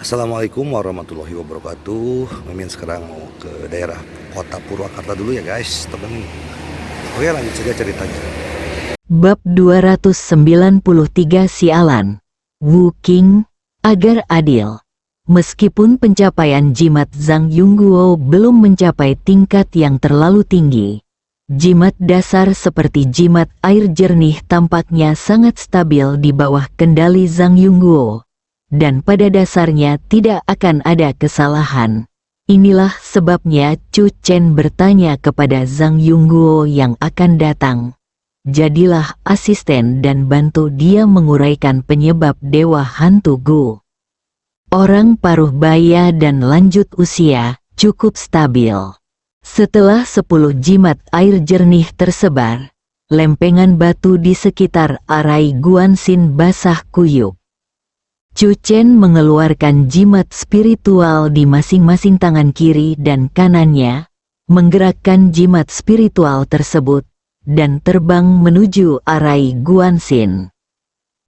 Assalamualaikum warahmatullahi wabarakatuh. Mimin sekarang mau ke daerah kota Purwakarta dulu ya guys, temen. Oke, lanjut saja ceritanya. Bab 293 Sialan Wu Qing agar adil. Meskipun pencapaian jimat Zhang Yongguo belum mencapai tingkat yang terlalu tinggi, jimat dasar seperti jimat air jernih tampaknya sangat stabil di bawah kendali Zhang Yongguo, dan pada dasarnya tidak akan ada kesalahan. Inilah sebabnya Chu Chen bertanya kepada Zhang Yongguo yang akan datang. Jadilah asisten dan bantu dia menguraikan penyebab dewa hantu Gu. Orang paruh baya dan lanjut usia cukup stabil. Setelah 10 jimat air jernih tersebar, lempengan batu di sekitar arai Guanxin basah kuyup. Chu Chen mengeluarkan jimat spiritual di masing-masing tangan kiri dan kanannya, menggerakkan jimat spiritual tersebut, dan terbang menuju arai Guanxin.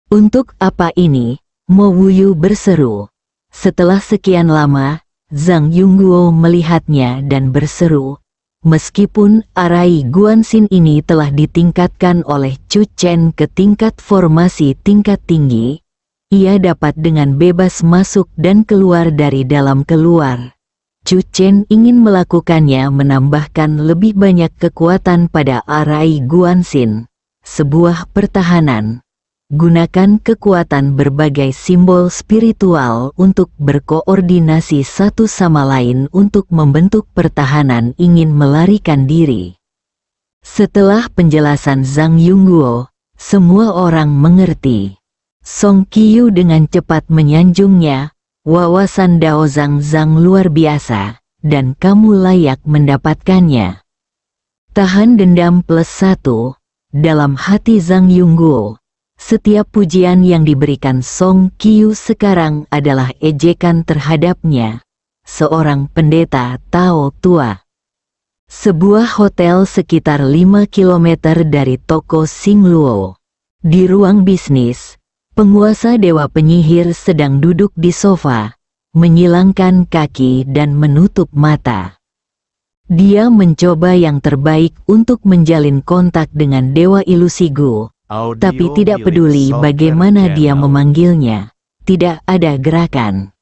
Untuk apa ini? Mo Wuyu berseru. Setelah sekian lama, Zhang Yongguo melihatnya dan berseru, meskipun arai Guanxin ini telah ditingkatkan oleh Chu Chen ke tingkat formasi tingkat tinggi, ia dapat dengan bebas masuk dan keluar dari dalam keluar. Chu Chen ingin melakukannya menambahkan lebih banyak kekuatan pada arai Guanxin, sebuah pertahanan. Gunakan kekuatan berbagai simbol spiritual untuk berkoordinasi satu sama lain untuk membentuk pertahanan ingin melarikan diri. Setelah penjelasan Zhang Yongguo, semua orang mengerti. Song Qiyu dengan cepat menyanjungnya, wawasan Dao Zhang luar biasa, dan kamu layak mendapatkannya. Tahan dendam +1, dalam hati Zhang Yongguo. Setiap pujian yang diberikan Song Qiyu sekarang adalah ejekan terhadapnya, seorang pendeta Tao tua. Sebuah hotel sekitar 5 km dari toko Xingluo. Di ruang bisnis, penguasa dewa penyihir sedang duduk di sofa, menyilangkan kaki dan menutup mata. Dia mencoba yang terbaik untuk menjalin kontak dengan dewa ilusi Gu. Tapi tidak peduli bagaimana dia memanggilnya, tidak ada gerakan.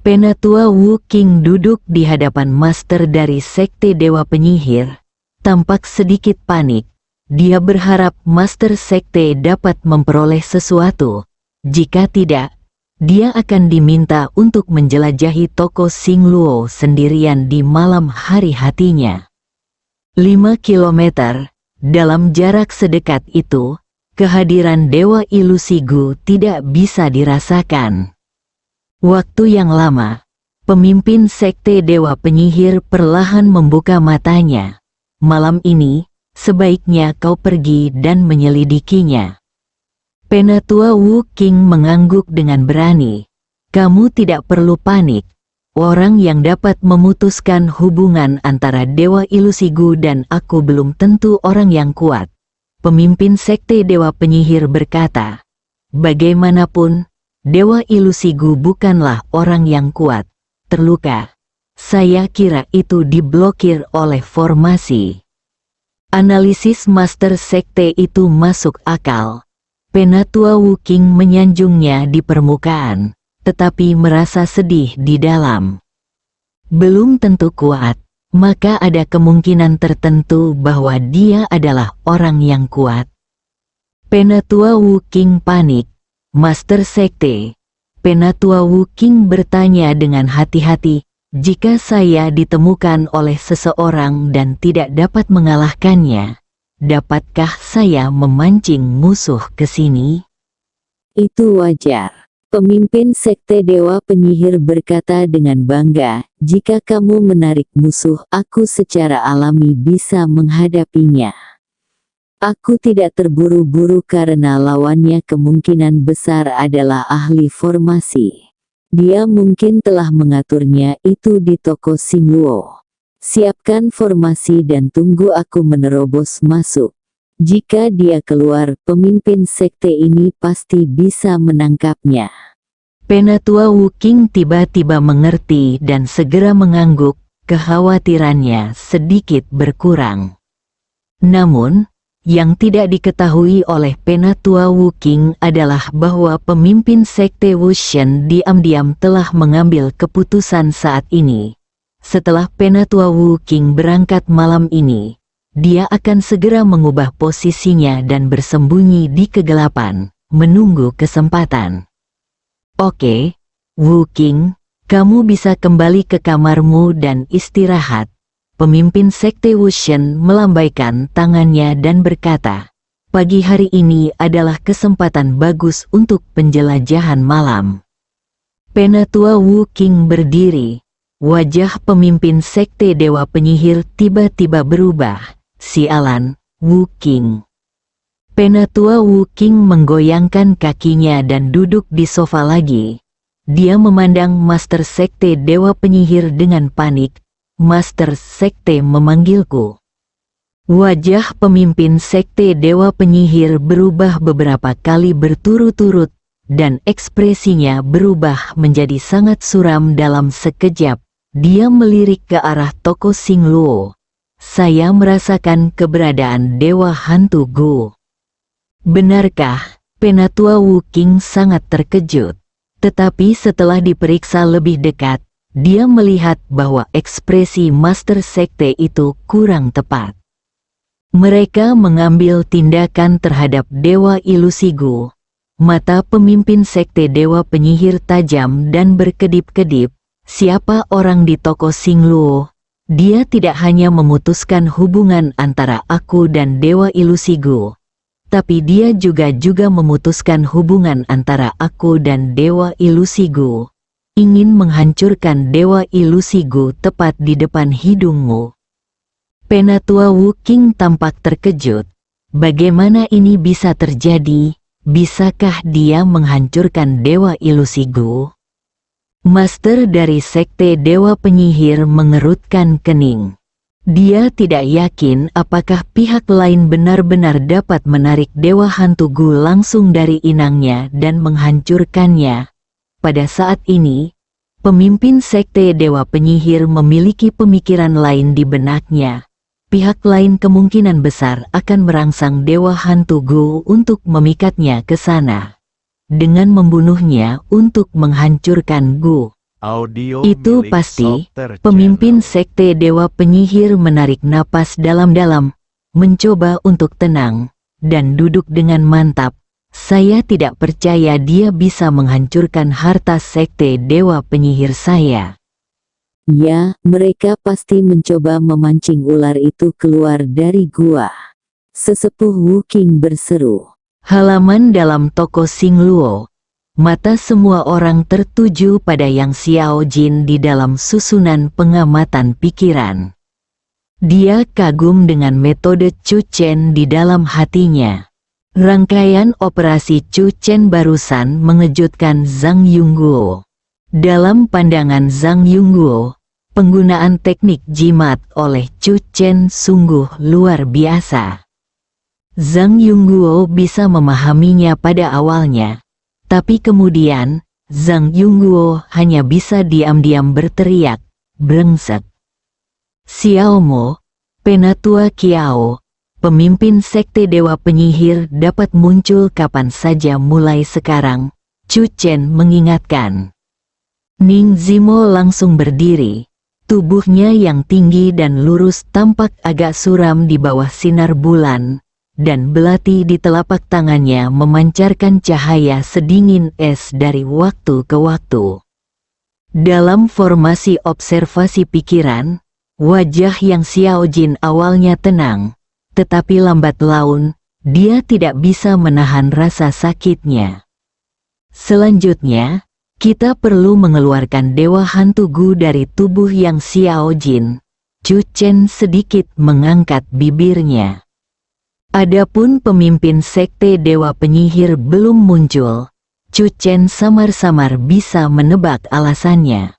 Penatua Wu Qing duduk di hadapan master dari sekte dewa penyihir, tampak sedikit panik. Dia berharap master sekte dapat memperoleh sesuatu. Jika tidak, dia akan diminta untuk menjelajahi toko Xingluo sendirian di malam hari hatinya. 5 kilometer, dalam jarak sedekat itu, kehadiran dewa ilusi Gu tidak bisa dirasakan. Waktu yang lama, pemimpin sekte dewa penyihir perlahan membuka matanya. Malam ini, sebaiknya kau pergi dan menyelidikinya. Penatua Wu Qing mengangguk dengan berani. Kamu tidak perlu panik. Orang yang dapat memutuskan hubungan antara dewa ilusi Gu dan aku belum tentu orang yang kuat. Pemimpin sekte dewa penyihir berkata, bagaimanapun, dewa ilusi Gu bukanlah orang yang kuat, terluka. Saya kira itu diblokir oleh formasi. Analisis master sekte itu masuk akal. Penatua Wu Qing menyanjungnya di permukaan, tetapi merasa sedih di dalam. Belum tentu kuat. Maka ada kemungkinan tertentu bahwa dia adalah orang yang kuat. Penatua Wu Qing panik. Master Sekte. Penatua Wu Qing bertanya dengan hati-hati, jika saya ditemukan oleh seseorang dan tidak dapat mengalahkannya, dapatkah saya memancing musuh ke sini? Itu wajar. Pemimpin sekte dewa penyihir berkata dengan bangga, jika kamu menarik musuh, aku secara alami bisa menghadapinya. Aku tidak terburu-buru karena lawannya kemungkinan besar adalah ahli formasi. Dia mungkin telah mengaturnya itu di toko Xingluo. Siapkan formasi dan tunggu aku menerobos masuk. Jika dia keluar, pemimpin sekte ini pasti bisa menangkapnya. Penatua Wu Qing tiba-tiba mengerti dan segera mengangguk, kekhawatirannya sedikit berkurang. Namun, yang tidak diketahui oleh Penatua Wu Qing adalah bahwa pemimpin Sekte Wushen diam-diam telah mengambil keputusan saat ini. Setelah Penatua Wu Qing berangkat malam ini, dia akan segera mengubah posisinya dan bersembunyi di kegelapan, menunggu kesempatan. Oke, Wu Qing, kamu bisa kembali ke kamarmu dan istirahat. Pemimpin Sekte Wushen melambaikan tangannya dan berkata, pagi hari ini adalah kesempatan bagus untuk penjelajahan malam. Penatua Wu Qing berdiri. Wajah pemimpin Sekte Dewa Penyihir tiba-tiba berubah. Sialan, Wu Qing. Penatua Wu Qing menggoyangkan kakinya dan duduk di sofa lagi. Dia memandang Master Sekte Dewa Penyihir dengan panik. Master Sekte memanggilku. Wajah pemimpin Sekte Dewa Penyihir berubah beberapa kali berturut-turut, dan ekspresinya berubah menjadi sangat suram dalam sekejap. Dia melirik ke arah toko Xing Luo. Saya merasakan keberadaan Dewa Hantu Gu. Benarkah? Penatua Wu Qing sangat terkejut. Tetapi setelah diperiksa lebih dekat, dia melihat bahwa ekspresi Master Sekte itu kurang tepat. Mereka mengambil tindakan terhadap Dewa Ilusi Gu. Mata pemimpin Sekte Dewa Penyihir tajam dan berkedip-kedip. Siapa orang di toko Xing Luo? Dia tidak hanya memutuskan hubungan antara aku dan Dewa Ilusi Gu, tapi dia juga memutuskan hubungan antara aku dan Dewa Ilusi Gu. Ingin menghancurkan Dewa Ilusi Gu tepat di depan hidungmu. Penatua Wu Qing tampak terkejut. Bagaimana ini bisa terjadi? Bisakah dia menghancurkan Dewa Ilusi Gu? Master dari Sekte Dewa Penyihir mengerutkan kening. Dia tidak yakin apakah pihak lain benar-benar dapat menarik Dewa Hantu Gu langsung dari inangnya dan menghancurkannya. Pada saat ini, pemimpin Sekte Dewa Penyihir memiliki pemikiran lain di benaknya. Pihak lain kemungkinan besar akan merangsang Dewa Hantu Gu untuk memikatnya ke sana, dengan membunuhnya untuk menghancurkan Gu. Itu pasti. Pemimpin Sekte Dewa Penyihir menarik napas dalam-dalam, mencoba untuk tenang, dan duduk dengan mantap. Saya tidak percaya dia bisa menghancurkan harta Sekte Dewa Penyihir saya. Ya, mereka pasti mencoba memancing ular itu keluar dari gua. Sesepuh Wu Qing berseru. Halaman dalam toko Xing Luo. Mata semua orang tertuju pada Yang Xiao Jin di dalam susunan pengamatan pikiran. Dia kagum dengan metode Chu Chen di dalam hatinya. Rangkaian operasi Chu Chen barusan mengejutkan Zhang Yongguo. Dalam pandangan Zhang Yongguo, penggunaan teknik jimat oleh Chu Chen sungguh luar biasa. Zhang Yongguo bisa memahaminya pada awalnya, tapi kemudian Zhang Yongguo hanya bisa diam-diam berteriak, brengsek. Xiao Mo, Penatua Kiao, pemimpin Sekte Dewa Penyihir dapat muncul kapan saja mulai sekarang, Chu Chen mengingatkan. Ning Zimo langsung berdiri. Tubuhnya yang tinggi dan lurus tampak agak suram di bawah sinar bulan, dan belati di telapak tangannya memancarkan cahaya sedingin es dari waktu ke waktu. Dalam formasi observasi pikiran, wajah Yang Xiao Jin awalnya tenang, tetapi lambat laun, dia tidak bisa menahan rasa sakitnya. Selanjutnya, kita perlu mengeluarkan Dewa Hantu Gu dari tubuh Yang Xiao Jin. Chu Chen sedikit mengangkat bibirnya. Adapun pemimpin Sekte Dewa Penyihir belum muncul. Chu Chen samar-samar bisa menebak alasannya.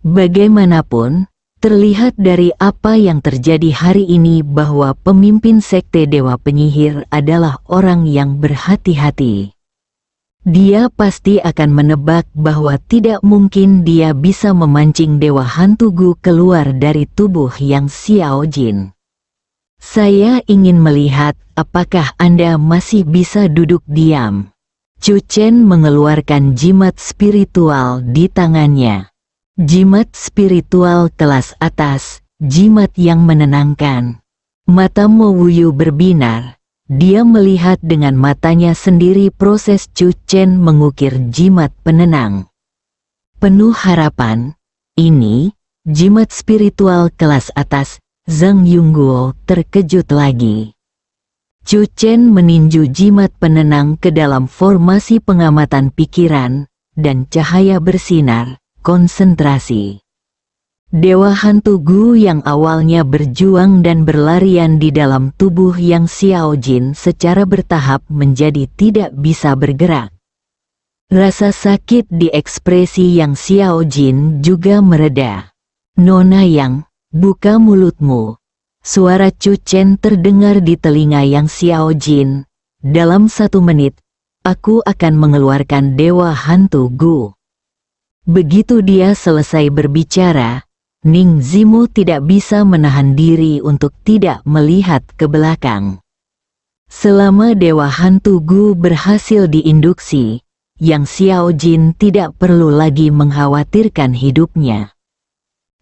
Bagaimanapun, terlihat dari apa yang terjadi hari ini bahwa pemimpin Sekte Dewa Penyihir adalah orang yang berhati-hati. Dia pasti akan menebak bahwa tidak mungkin dia bisa memancing Dewa Hantu Gu keluar dari tubuh Yang Xiao Jin. Saya ingin melihat apakah Anda masih bisa duduk diam. Chu Chen mengeluarkan jimat spiritual di tangannya. Jimat spiritual kelas atas, jimat yang menenangkan. Mata Mo Wuyu berbinar. Dia melihat dengan matanya sendiri proses Chu Chen mengukir jimat penenang. Penuh harapan, ini, jimat spiritual kelas atas, Zhang Yongguo terkejut lagi. Chu Chen meninju jimat penenang ke dalam formasi pengamatan pikiran, dan cahaya bersinar, konsentrasi. Dewa Hantu Gu yang awalnya berjuang dan berlarian di dalam tubuh Yang Xiao Jin secara bertahap menjadi tidak bisa bergerak. Rasa sakit di ekspresi Yang Xiao Jin juga mereda. Nona Yang, buka mulutmu. Suara Chu Chen terdengar di telinga Yang Xiao Jin. Dalam 1 menit, aku akan mengeluarkan Dewa Hantu Gu. Begitu dia selesai berbicara, Ning Zimo tidak bisa menahan diri untuk tidak melihat ke belakang. Selama Dewa Hantu Gu berhasil diinduksi, Yang Xiao Jin tidak perlu lagi mengkhawatirkan hidupnya.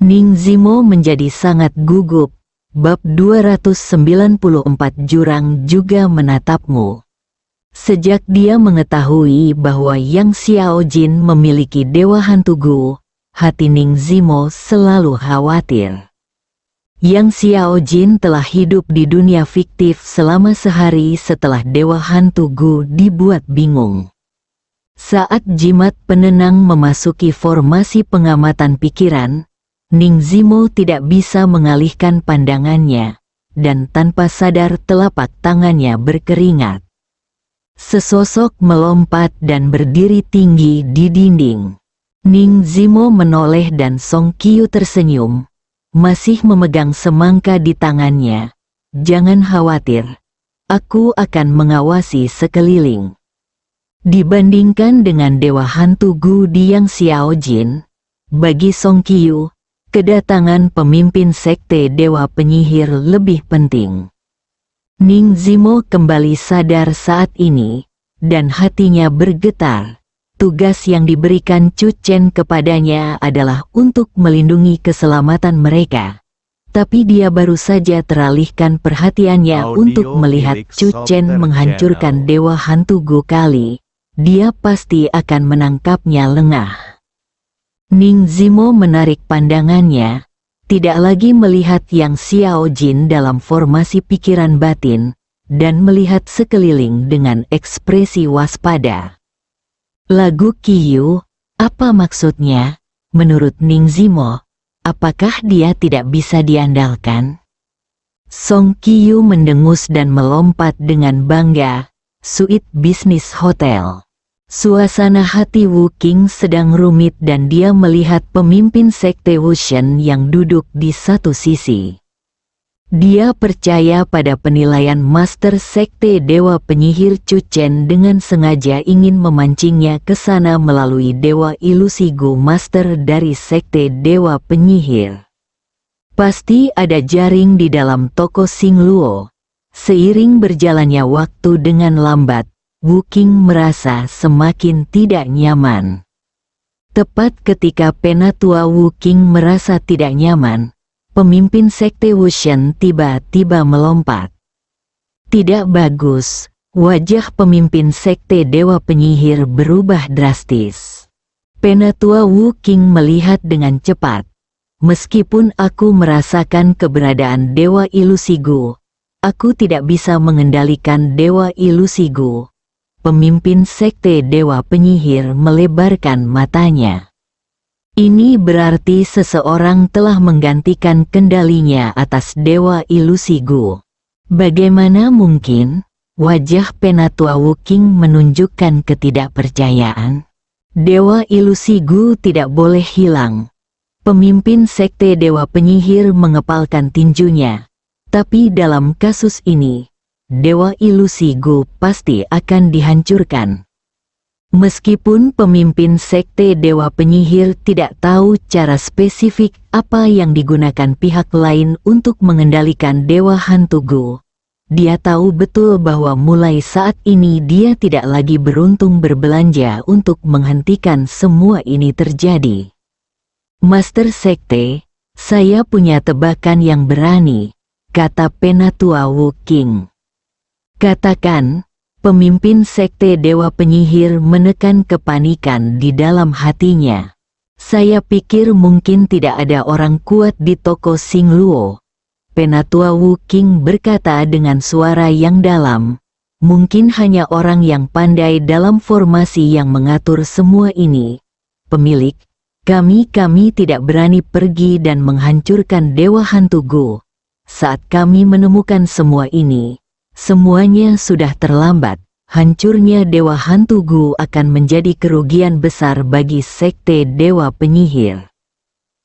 Ning Zimo menjadi sangat gugup. Bab 294 Jurang juga menatapmu. Sejak dia mengetahui bahwa Yang Xiao Jin memiliki Dewa Hantu Gu, hati Ning Zimo selalu khawatir. Yang Xiao Jin telah hidup di dunia fiktif selama sehari setelah Dewa Hantu Gu dibuat bingung. Saat jimat penenang memasuki formasi pengamatan pikiran, Ning Zimo tidak bisa mengalihkan pandangannya, dan tanpa sadar telapak tangannya berkeringat. Sesosok melompat dan berdiri tinggi di dinding. Ning Zimo menoleh dan Song Qiu tersenyum, masih memegang semangka di tangannya. Jangan khawatir, aku akan mengawasi sekeliling. Dibandingkan dengan Dewa Hantu Gu di Yang Xiao Jin, bagi Song Qiu, kedatangan pemimpin sekte Dewa Penyihir lebih penting. Ning Zimo kembali sadar saat ini, dan hatinya bergetar. Tugas yang diberikan Chu Chen kepadanya adalah untuk melindungi keselamatan mereka. Tapi dia baru saja teralihkan perhatiannya untuk melihat Chu Chen menghancurkan Dewa Hantu Gu kali. Dia pasti akan menangkapnya lengah. Ning Zimo menarik pandangannya, tidak lagi melihat Yang Xiao Jin dalam formasi pikiran batin, dan melihat sekeliling dengan ekspresi waspada. Lagu Qiu, apa maksudnya? Menurut Ning Zimo, apakah dia tidak bisa diandalkan? Song Qiu mendengus dan melompat dengan bangga. Suite bisnis hotel. Suasana hati Wu Qing sedang rumit dan dia melihat pemimpin sekte Wushen yang duduk di satu sisi. Dia percaya pada penilaian Master Sekte Dewa Penyihir Chu Chen dengan sengaja ingin memancingnya ke sana melalui Dewa Ilusi Gu Master dari Sekte Dewa Penyihir. Pasti ada jaring di dalam toko Xing Luo. Seiring berjalannya waktu dengan lambat, Wu Qing merasa semakin tidak nyaman. Tepat ketika penatua Wu Qing merasa tidak nyaman, pemimpin sekte Wushen tiba-tiba melompat. Tidak bagus, wajah pemimpin sekte Dewa Penyihir berubah drastis. Penatua Wu Qing melihat dengan cepat. Meskipun aku merasakan keberadaan Dewa Ilusi Gu, aku tidak bisa mengendalikan Dewa Ilusi Gu. Pemimpin sekte Dewa Penyihir melebarkan matanya. Ini berarti seseorang telah menggantikan kendalinya atas Dewa Ilusi Gu. Bagaimana mungkin? Wajah penatua Wu Qing menunjukkan ketidakpercayaan. Dewa Ilusi Gu tidak boleh hilang. Pemimpin sekte Dewa Penyihir mengepalkan tinjunya. Tapi dalam kasus ini, Dewa Ilusi Gu pasti akan dihancurkan. Meskipun pemimpin sekte Dewa Penyihir tidak tahu cara spesifik apa yang digunakan pihak lain untuk mengendalikan Dewa Hantu Gu, dia tahu betul bahwa mulai saat ini dia tidak lagi beruntung berbelanja untuk menghentikan semua ini terjadi. Master Sekte, saya punya tebakan yang berani, kata Penatua Wu King. Katakan. Pemimpin sekte Dewa Penyihir menekan kepanikan di dalam hatinya. Saya pikir mungkin tidak ada orang kuat di toko Xing Luo. Penatua Wu King berkata dengan suara yang dalam. Mungkin hanya orang yang pandai dalam formasi yang mengatur semua ini. Pemilik, kami tidak berani pergi dan menghancurkan Dewa Hantu Gu. Saat kami menemukan semua ini, semuanya sudah terlambat. Hancurnya Dewa Hantu Gu akan menjadi kerugian besar bagi sekte Dewa Penyihir.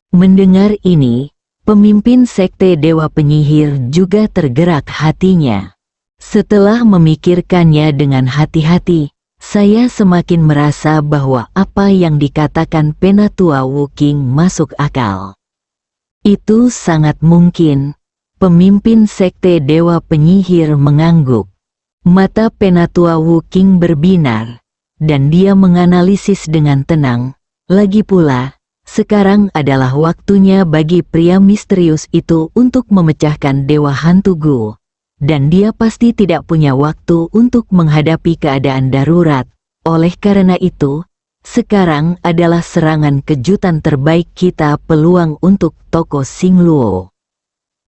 Mendengar ini, pemimpin sekte Dewa Penyihir juga tergerak hatinya. Setelah memikirkannya dengan hati-hati, saya semakin merasa bahwa apa yang dikatakan Penatua Wu King masuk akal. Itu sangat mungkin. Pemimpin sekte Dewa Penyihir mengangguk. Mata Penatua Wu King berbinar, dan dia menganalisis dengan tenang. Lagi pula, sekarang adalah waktunya bagi pria misterius itu untuk memecahkan Dewa Hantu Gu, dan dia pasti tidak punya waktu untuk menghadapi keadaan darurat. Oleh karena itu, sekarang adalah serangan kejutan terbaik kita, peluang untuk toko Xing Luo.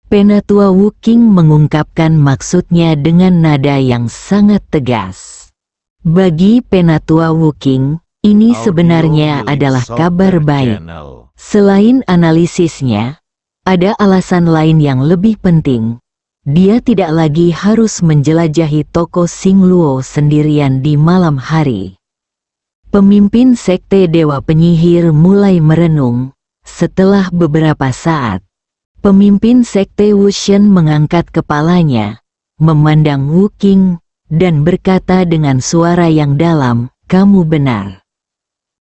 Penatua Wu King mengungkapkan maksudnya dengan nada yang sangat tegas. Bagi Penatua Wu King, ini sebenarnya adalah kabar baik. Selain analisisnya, ada alasan lain yang lebih penting. Dia tidak lagi harus menjelajahi toko Xing Luo sendirian di malam hari. Pemimpin sekte Dewa Penyihir mulai merenung. Setelah beberapa saat, pemimpin sekte Wushen mengangkat kepalanya, memandang Wu King, dan berkata dengan suara yang dalam, "Kamu benar."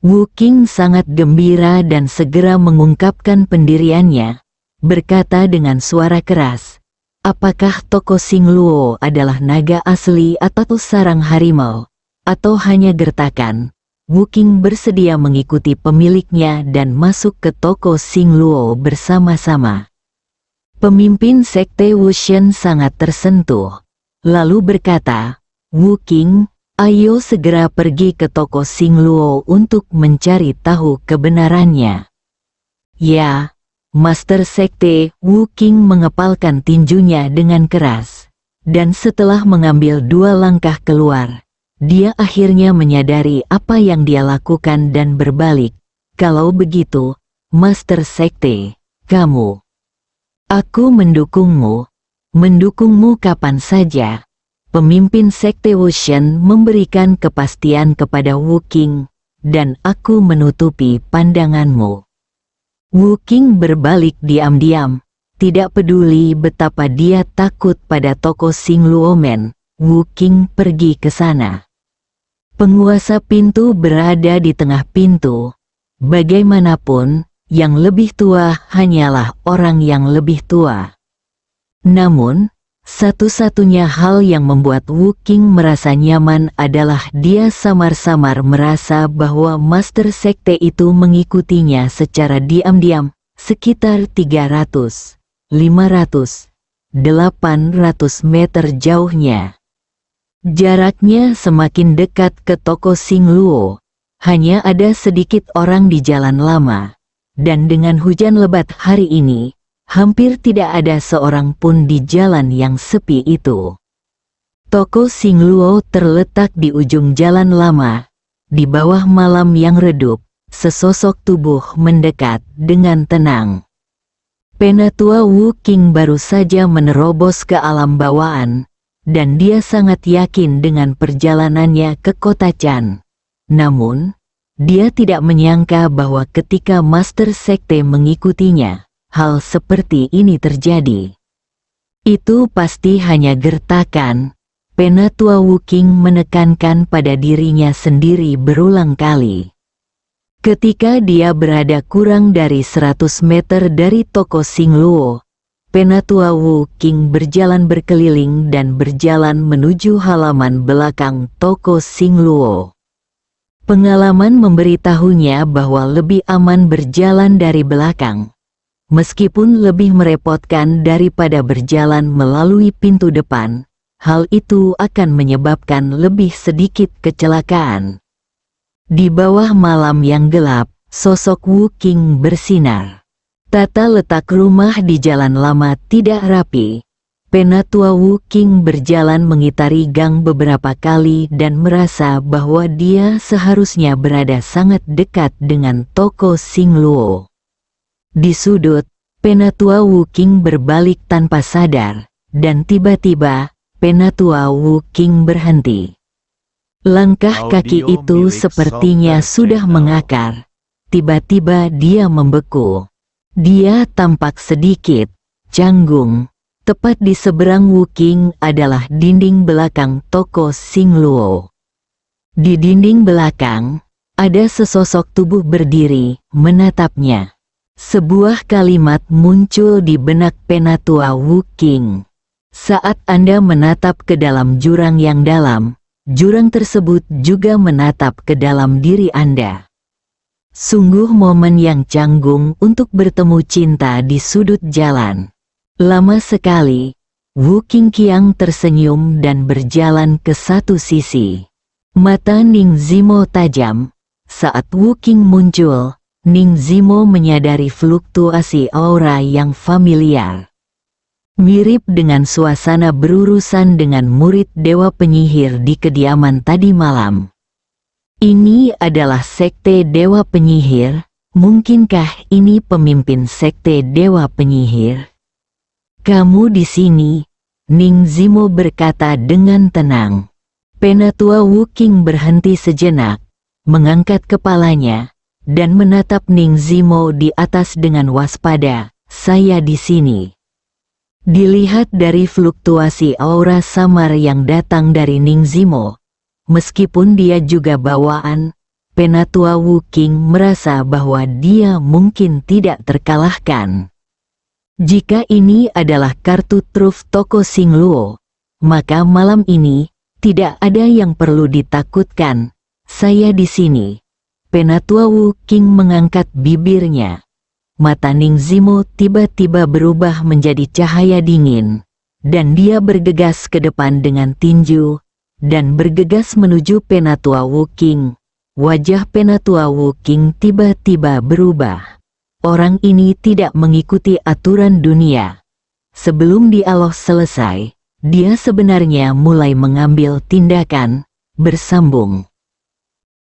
Wu King sangat gembira dan segera mengungkapkan pendiriannya, berkata dengan suara keras, "Apakah toko Xing Luo adalah naga asli atau sarang harimau, atau hanya gertakan?" Wu King bersedia mengikuti pemiliknya dan masuk ke toko Xing Luo bersama-sama. Pemimpin sekte Wushen sangat tersentuh, lalu berkata, "Wu King, ayo segera pergi ke toko Xing Luo untuk mencari tahu kebenarannya." "Ya, Master Sekte." Wu King mengepalkan tinjunya dengan keras, dan setelah mengambil 2 langkah keluar, dia akhirnya menyadari apa yang dia lakukan dan berbalik. "Kalau begitu, Master Sekte, kamu..." "Aku mendukungmu." "Mendukungmu kapan saja?" Pemimpin sekte Wushen memberikan kepastian kepada Wu King, "dan aku menutupi pandanganmu." Wu King berbalik diam-diam, tidak peduli betapa dia takut pada toko Xing Luo Men. Wu King pergi ke sana. Penguasa pintu berada di tengah pintu. Bagaimanapun, yang lebih tua hanyalah orang yang lebih tua. Namun, satu-satunya hal yang membuat Wu King merasa nyaman adalah dia samar-samar merasa bahwa Master Sekte itu mengikutinya secara diam-diam, sekitar 300, 500, 800 meter jauhnya. Jaraknya semakin dekat ke toko Xing Luo. Hanya ada sedikit orang di jalan lama. Dan dengan hujan lebat hari ini, hampir tidak ada seorang pun di jalan yang sepi itu. Toko Xing Luo terletak di ujung jalan lama. Di bawah malam yang redup, sesosok tubuh mendekat dengan tenang. Penatua Wu King baru saja menerobos ke alam bawaan, dan dia sangat yakin dengan perjalanannya ke kota Chan. Namun, dia tidak menyangka bahwa ketika Master Sekte mengikutinya, hal seperti ini terjadi. Itu pasti hanya gertakan. Penatua Wu-King menekankan pada dirinya sendiri berulang kali. Ketika dia berada kurang dari 100 meter dari toko Xingluo, Penatua Wu-King berjalan berkeliling dan berjalan menuju halaman belakang toko Xingluo. Pengalaman memberitahunya bahwa lebih aman berjalan dari belakang, meskipun lebih merepotkan daripada berjalan melalui pintu depan. Hal itu akan menyebabkan lebih sedikit kecelakaan. Di bawah malam yang gelap, sosok Wu-King bersinar. Tata letak rumah di jalan lama tidak rapi. Penatua Wu-King berjalan mengitari gang beberapa kali dan merasa bahwa dia seharusnya berada sangat dekat dengan toko Xingluo. Di sudut, Penatua Wu-King berbalik tanpa sadar, dan tiba-tiba, Penatua Wu-King berhenti. Langkah kaki itu sepertinya sudah mengakar. Tiba-tiba dia membeku. Dia tampak sedikit canggung. Tepat di seberang Wu-King adalah dinding belakang toko Xingluo. Di dinding belakang, ada sesosok tubuh berdiri, menatapnya. Sebuah kalimat muncul di benak Penatua Wu-King. Saat Anda menatap ke dalam jurang yang dalam, jurang tersebut juga menatap ke dalam diri Anda. Sungguh momen yang canggung untuk bertemu cinta di sudut jalan. Lama sekali, Wu-King Qiang tersenyum dan berjalan ke satu sisi. Mata Ning Zimo tajam. Saat Wu-King muncul, Ning Zimo menyadari fluktuasi aura yang familiar. Mirip dengan suasana berurusan dengan murid dewa penyihir di kediaman tadi malam. Ini adalah sekte dewa penyihir. Mungkinkah ini pemimpin sekte dewa penyihir? Kamu di sini, Ning Zimo berkata dengan tenang. Penatua Wu-King berhenti sejenak, mengangkat kepalanya, dan menatap Ning Zimo di atas dengan waspada. Saya di sini. Dilihat dari fluktuasi aura samar yang datang dari Ning Zimo, meskipun dia juga bawaan, Penatua Wu-King merasa bahwa dia mungkin tidak terkalahkan. Jika ini adalah kartu truf toko Xingluo, maka malam ini tidak ada yang perlu ditakutkan. Saya di sini. Penatua Wu-King mengangkat bibirnya. Mata Ning Zimo tiba-tiba berubah menjadi cahaya dingin, dan dia bergegas ke depan dengan tinju, dan bergegas menuju Penatua Wu-King. Wajah Penatua Wu-King tiba-tiba berubah. Orang ini tidak mengikuti aturan dunia. Sebelum dialog selesai, dia sebenarnya mulai mengambil tindakan, bersambung.